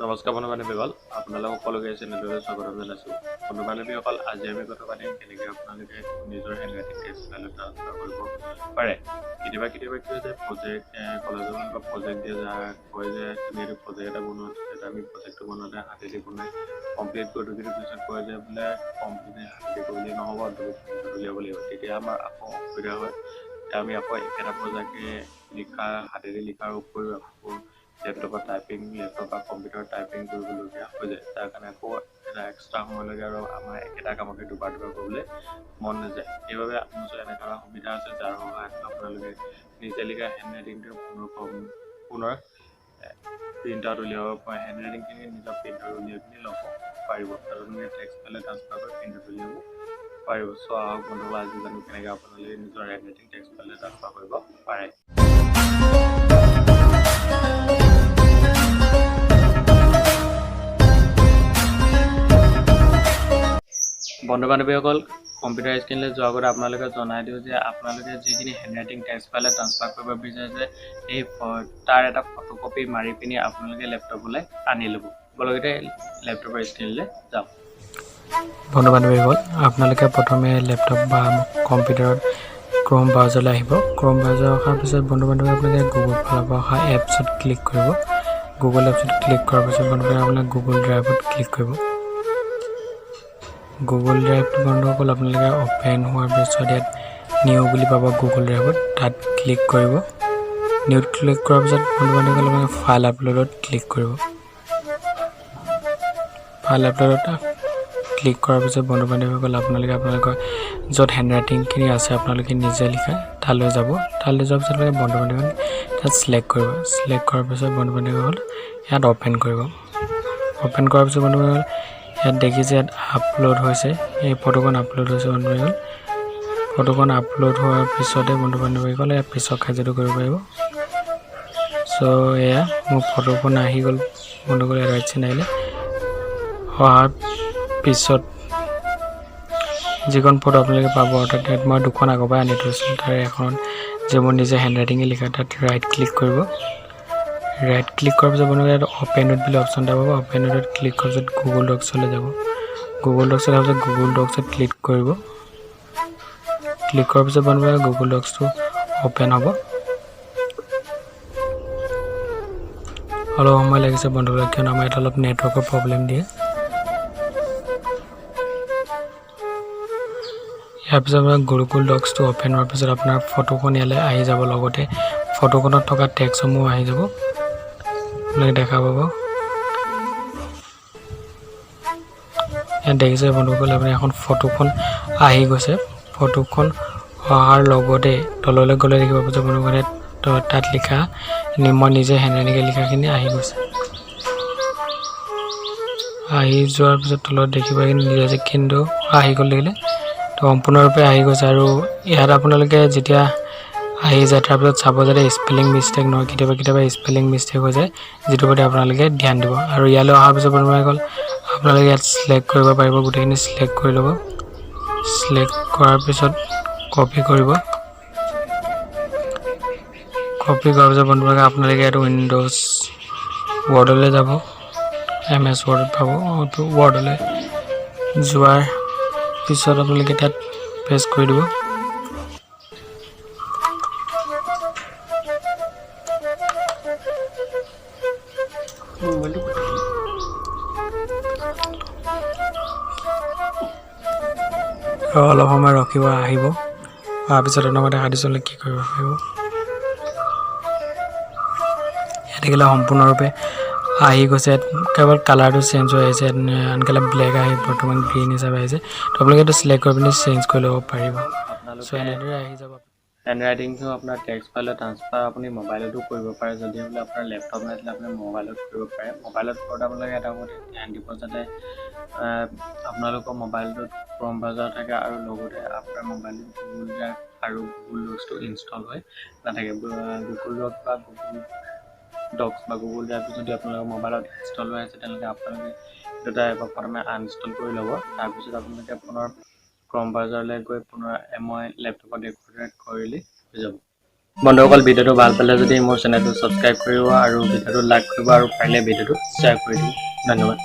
নমস্কাৰ বন্ধু-বান্ধৱীসকল, আপোনালোক সকলোকে চেনেললৈ স্বাগতম জনাইছোঁ। বন্ধু-বান্ধৱীসকল, আজি আমি কথা পাতিম কেনেকৈ আপোনালোকে নিজৰ হেণ্ডৰাইটিং টেক্সট ফাইলত ট্ৰান্সফাৰ কৰিব পাৰে। কেতিয়াবা কি হয় যে কলেজৰ বা প্ৰজেক্ট দিয়ে, যাৰ কয় যে তুমি এইটো প্ৰজেক্ট এটা বনোৱা, তেতিয়া আমি প্ৰজেক্টটো বনাওঁতে হাতেদি বনাই কমপ্লিট কৰি দিওঁ, পিছত কয় যে বোলে কমপ্লিট হাতেদি কৰিলে নহ'ব, তুমি প্ৰিণ্টত উলিয়াব লাগিব। তেতিয়া আমাৰ আকৌ অসুবিধা হয়। আমি আকৌ একেটা প্ৰজেক্টে হাতেদি লিখাৰ উপৰিও আকৌ লেপটপত টাইপিং, লেপটপ বা কম্পিউটাৰত টাইপিং কৰিবলগীয়া হৈ যায়। তাৰ কাৰণে আকৌ এটা এক্সট্ৰা সময় লাগে আৰু আমাৰ একেটা কামকে দুবাৰ কৰিবলৈ মন নাযায়। সেইবাবে আপোনাৰ ওচৰত এনেকুৱা সুবিধা আছে, যাৰ সহায়ত আপোনালোকে নিজে লিখা হেণ্ডৰাইটিংটো পুনৰ প্ৰিণ্ট আউট উলিয়াব পাৰে। হেণ্ডৰাইটিংখিনি নিজৰ প্ৰিণ্ট আউট উলিয়াই পিনি ল'ব পাৰিব আৰু তুমি টেক্সট ফাইলত ট্ৰান্সফাৰ কৰি প্ৰিণ্ট আউট উলিয়াব পাৰিব। চ' আহক বন্ধুসকল, আজি জানো কেনেকৈ আপোনালোকে নিজৰ হেণ্ডৰাইটিং টেক্সট ফাইলত ট্ৰান্সফাৰ কৰিব পাৰে। বন্ধু-বান্ধৱীসকল, কম্পিউটাৰ স্ক্ৰীনলৈ যোৱাৰ আগতে আপোনালোকে জনাই দিওঁ যে আপোনালোকে যিখিনি হেণ্ডৰাইটিং টেক্সট ফাইলত ট্ৰান্সফাৰ কৰিব বিচাৰিছে, তাৰ এটা ফটোকপি মাৰি পিনি আপোনালোকে লেপটপলৈ আনি ল'ব। বলগতে লেপটপৰ স্ক্ৰীনলৈ যাওক। বন্ধু-বান্ধৱীসকল, আপোনালোকে প্ৰথমে লেপটপ বা কম্পিউটাৰত ক্ৰম ব্ৰাউজাৰলৈ আহিব। ক্ৰম ব্ৰাউজাৰ অহাৰ পিছত বন্ধু-বান্ধৱী আপোনালোকে গুগল ফালৰ পৰা অহা এপছত ক্লিক কৰিব। গুগল এপছত ক্লিক কৰাৰ পিছত বন্ধু-বান্ধৱী আপোনালোকে গুগল ড্ৰাইভত ক্লিক কৰিব। গুগল ড্ৰাইভটো বন্ধুসকল আপোনালোকে অ'পেন হোৱাৰ পিছত ইয়াত নিউ বুলি পাব গুগল ড্ৰাইভত, তাত ক্লিক কৰিব। নিউত ক্লিক কৰাৰ পিছত বন্ধু-বান্ধৱীসকল আপোনালোকে ফাইল আপলোডত ক্লিক কৰিব। ফাইল আপলোডত ক্লিক কৰাৰ পিছত বন্ধু-বান্ধৱীসকল আপোনালোকৰ য'ত হেণ্ডৰাইটিংখিনি আছে আপোনালোকে নিজে লিখা তালৈ যাব। তালৈ যোৱাৰ পিছত বন্ধু-বান্ধৱীসকল তাত চিলেক্ট কৰিব। চিলেক্ট কৰাৰ পিছত বন্ধু-বান্ধৱীসকল ইয়াত অ'পেন কৰিব। অ'পেন কৰাৰ পিছত বন্ধু-বান্ধৱীসকল ইয়াত দেখিছে ইয়াত আপলোড হৈছে, এই ফটোখন আপলোড হৈছে। বন্ধু-বান্ধৱীসকল ফটোখন আপলোড হোৱাৰ পিছতে বন্ধু-বান্ধৱীসকল ইয়াত পিছৰ কাৰ্যটো কৰিব পাৰিব। চ' এয়া মোৰ ফটোখন আহি গ'ল। বন্ধুসকল ইয়াত ৰাইট চাইড আহিলে অহাৰ পিছত যিখন ফটো আপোনালোকে পাব, অৰ্থাৎ মই দুখন আগৰ পৰাই আনি থৈছিলোঁ, তাৰে এখন যে মোৰ নিজে হেণ্ডৰাইটিঙে লিখা, তাত ৰাইট ক্লিক কৰিব। ৰাইট ক্লিক কৰাৰ পিছত বন্ধুসকল ইয়াত অ'পেন নোট বুলি অপশ্যন এটা পাব। অ'পেন নোটত ক্লিক কৰাৰ পিছত গুগল ডক্সলৈ যাব। গুগল ডক্সত অহাৰ পিছত গুগল ডক্সত ক্লিক কৰিব। ক্লিক কৰাৰ পিছত বন্ধুসকল গুগল ডক্সটো অ'পেন হ'ব। অলপ সময় লাগিছে বন্ধুসকল, কিয়নো আমাৰ ইয়াত অলপ নেটৱৰ্কৰ প্ৰব্লেম দিয়ে। ইয়াৰ পিছত আপোনাৰ গুগল ডক্সটো অ'পেন হোৱাৰ পিছত আপোনাৰ ফটোখন ইয়ালৈ আহি যাব, লগতে ফটোখনত থকা টেক্সসমূহ আহি যাব, আপোনালোকে দেখা পাব। ইয়াত দেখিছে বন্ধুসকল আপুনি এখন ফটোখন আহি গৈছে। ফটোখন অহাৰ লগতে তললৈ গ'লে দেখিব পাব যে বন্ধুসকলে তাত লিখা মই নিজে হেণ্ডৰাইটিঙে লিখাখিনি আহি গৈছে। আহি যোৱাৰ পিছত তলত দেখিব নিজে কিন্তু আহি গ'ল, দেখিলে তো সম্পূৰ্ণৰূপে আহি গৈছে। আৰু ইয়াত আপোনালোকে যেতিয়া আহি যায় তাৰপিছত চাব যাতে স্পেলিং মিষ্টেক নহয়, কেতিয়াবা স্পেলিং মিষ্টেক হৈ যায়, যিটোৰ প্ৰতি আপোনালোকে ধ্যান দিব। আৰু ইয়ালৈ অহাৰ পিছত বন্ধুসকল আপোনালোকে ইয়াত চিলেক্ট কৰিব পাৰিব, গোটেইখিনি চিলেক্ট কৰি ল'ব। চিলেক্ট কৰাৰ পিছত কপি কৰিব। কপি কৰাৰ পিছত বন্ধুসকল আপোনালোকে ইয়াত উইণ্ড'জ ৱৰ্ডলৈ যাব। MS ৱৰ্ডত পাব। ৱৰ্ডলৈ যোৱাৰ পিছত আপোনালোকে তাত পেষ্ট কৰি দিব। অলপ সময় ৰখিব, আহিব। অহাৰ পিছত এনেকৈ দেখা দিছিলে কি কৰিব পাৰিব। ইয়াত দেখিলে সম্পূৰ্ণৰূপে আহি গৈছে। কেৱল কালাৰটো চেঞ্জ হৈ আহিছে, আনকালে ব্লেক আহি বৰ্তমান গ্ৰীণ হিচাপে আহিছে। তো আপোনালোকে এইটো চিলেক্ট কৰি পিনি চেঞ্জ কৰি ল'ব পাৰিব। চ' এনেদৰে আহি যাব। হেণ্ডৰাইটিংটো আপোনাৰ টেক্সট ফাইলত ট্ৰান্সফাৰ আপুনি মোবাইলতো কৰিব পাৰে। যদি বোলে আপোনাৰ লেপটপ নাছিলে আপুনি মোবাইলত কৰিব পাৰে। মোবাইলত কৰোঁতে আপোনালোকে এটা কথা ধ্যান দিব, যাতে আপোনালোকৰ মোবাইলটোত ক্ৰম ব্ৰাউজাৰ থাকে আৰু লগতে আপোনাৰ মোবাইলটোত গুগল ড্ৰাইভ আৰু গুগল ডক্সটো ইনষ্টল হৈ নাথাকে। গুগল ডক্স বা গুগল ড্ৰাইভটো যদি আপোনালোকৰ মোবাইলত ইনষ্টল হৈ আছে, তেনেহ'লে আপোনালোকে দুটা এপক প্ৰথমে আনইনষ্টল কৰি ল'ব। তাৰপিছত আপোনালোকে পুনৰ ক্ৰম ব্ৰাউজাৰলৈ গৈ পুনৰ মই লেপটপত ডেকৰেট কৰিলে হৈ যাব। বন্ধুসকল ভিডিঅ'টো ভাল পালে যদি মোৰ চেনেলটো ছাবস্ক্ৰাইব কৰিব আৰু ভিডিঅ'টো লাইক কৰিব আৰু পাৰিলে ভিডিঅ'টো শ্বেয়াৰ কৰি দিব ধন্যবাদ